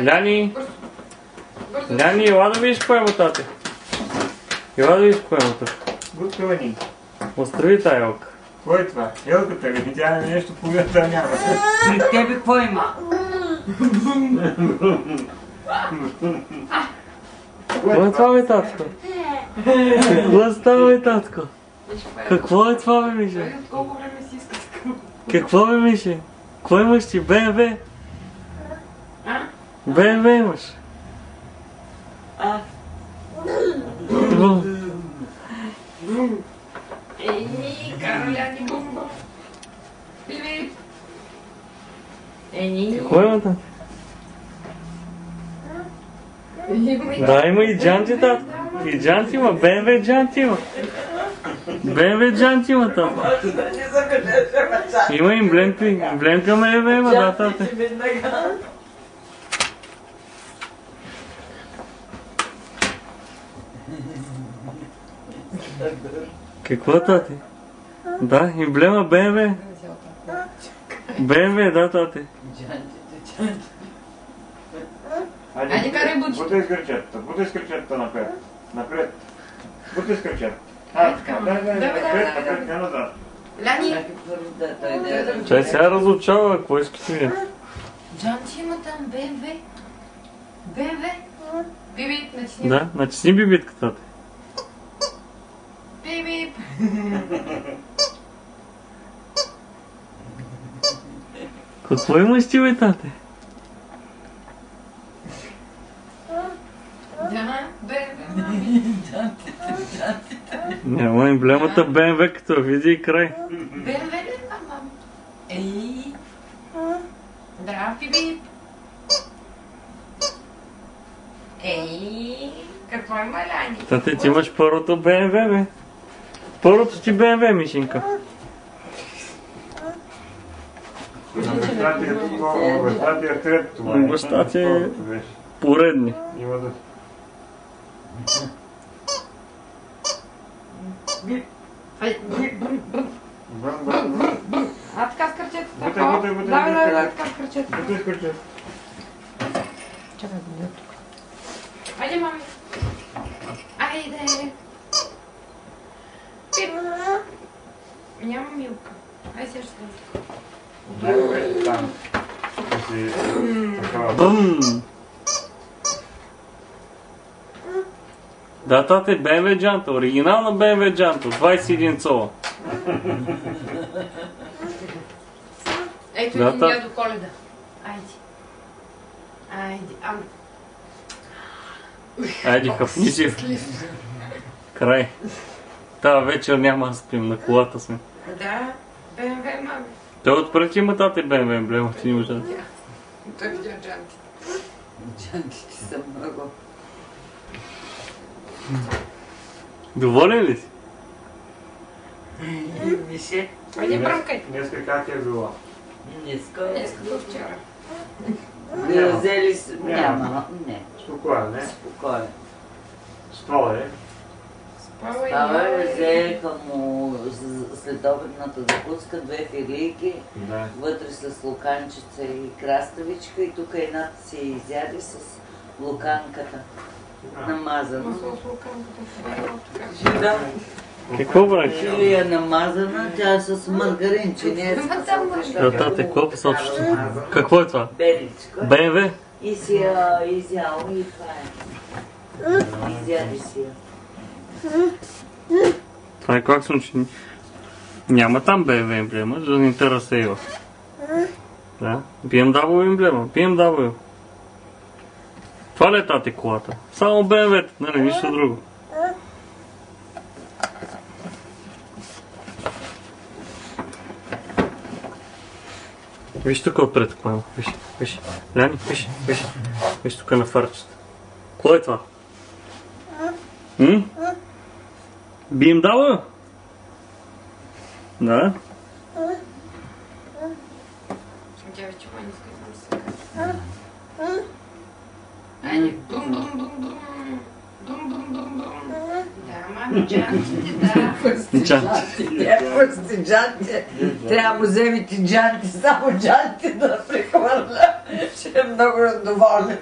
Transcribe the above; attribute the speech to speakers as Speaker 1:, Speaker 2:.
Speaker 1: Ляни! Ляни, ела да видиш какво има тате. Ела да видиш какво има тук.
Speaker 2: Гудкавани.
Speaker 1: Остави тая елка.
Speaker 2: Кой е това? Елката ли? Тя нещо половината няма.
Speaker 3: При тебе какво има?
Speaker 1: Какво е това, бе, татко? Какво става, бе, татко? Какво е това, бе, Мише?
Speaker 3: Колко време си иска такъв?
Speaker 1: Какво, бе, Мише? Какво имаш ти? БМВ? БМВ имаш?
Speaker 3: Ей, Кароляни бомба. Филип. Ей.
Speaker 1: Какво има там? Да, има и джанти, татко. И джанти има, БМВ джанти има. БМВ джанти има там. Има емблемки, емблемка БМВ има, да, тате. Какво, тате? Да, емблема БМВ. БМВ, да, тате.
Speaker 3: Айде, карай бучи.
Speaker 2: Бутай с кръчетата напред. Напред. Бутай с кръчета. Напред, не назад.
Speaker 3: Ляни.
Speaker 1: Чай сега разучава, какво искате ви?
Speaker 3: Джанти има там, БМВ. БМВ. Биби, натисни.
Speaker 1: Да, натисни бибитката, тате.
Speaker 3: Биби.
Speaker 1: Какво имаш ти, бе, тате?
Speaker 3: Да, БМВ.
Speaker 1: Няма емблемата БМВ, като види и край.
Speaker 3: БМВ ли е, мам? Ей. Здрав, Биби. Ей. Какво има, Ляни?
Speaker 1: Тате, ти имаш първото БМВ, бе. Първото ти БМВ, Мишинка.
Speaker 2: Баща ти е трето.
Speaker 1: Баща ти е поредни.
Speaker 2: Има да...
Speaker 3: А така с кръчетата.
Speaker 2: Бутай.
Speaker 3: Давай, така с кръчетата.
Speaker 2: Бутай с кръчета.
Speaker 3: Чакай да видя тук. Айде, мами. Айде. Пип. Няма милка. Ай, сега ще се
Speaker 2: Най-добре там.
Speaker 1: Бум! Да, тате, БМВ джанта, оригинална БМВ джанта, 21 цола.
Speaker 3: Ето
Speaker 1: Да,
Speaker 3: един дядо до Коледа. Айде.
Speaker 1: Айде, хапни си. Край. Тая вечер няма да спим, на колата сме.
Speaker 3: Да, БМВ, мами.
Speaker 1: Той отпред има, тате, БМВ емблема, ти не можа.
Speaker 3: Той видя джантите.
Speaker 4: Джантите са много.
Speaker 1: Доволен ли си?
Speaker 4: Мише.
Speaker 3: Айде, бръмкай.
Speaker 2: Днеска как е било?
Speaker 4: Днеска.
Speaker 3: Днеска до вчера.
Speaker 4: Вие взели с... Няма. Не.
Speaker 2: Спокойно, не?
Speaker 4: Спокойно.
Speaker 2: Стола е.
Speaker 4: Става взеха му следобедната закуска, 2 филийки,
Speaker 2: Да.
Speaker 4: вътре с луканчица и краставичка и тук едната си изяде с луканката намазана. Да.
Speaker 1: Какво правиш?
Speaker 4: Или е намазана, тя е с маргарин, че не е с
Speaker 1: Да, тате, какво посочиш? Какво е това?
Speaker 4: беличка.
Speaker 1: БМВ?
Speaker 4: И си я изял и това е. Изяде си я.
Speaker 1: Това е как случи? Няма там БМВ емблема, за да не те разсейва. Да, BMW емблема, BMW. Това ли е тати колата? Само BMW, нали, нищо друго. Виж тук отпред, какво има. Виж. Ляни, виж. Виж тук на фарчета. Кой е това? BMW? Да.
Speaker 3: Тя вече не иска да се. Айде, бум. Да, мами, джантите, да.
Speaker 4: Пусти джанти. Трябва му вземете джанти, само джанти да прехвърля. Ще е много доволен.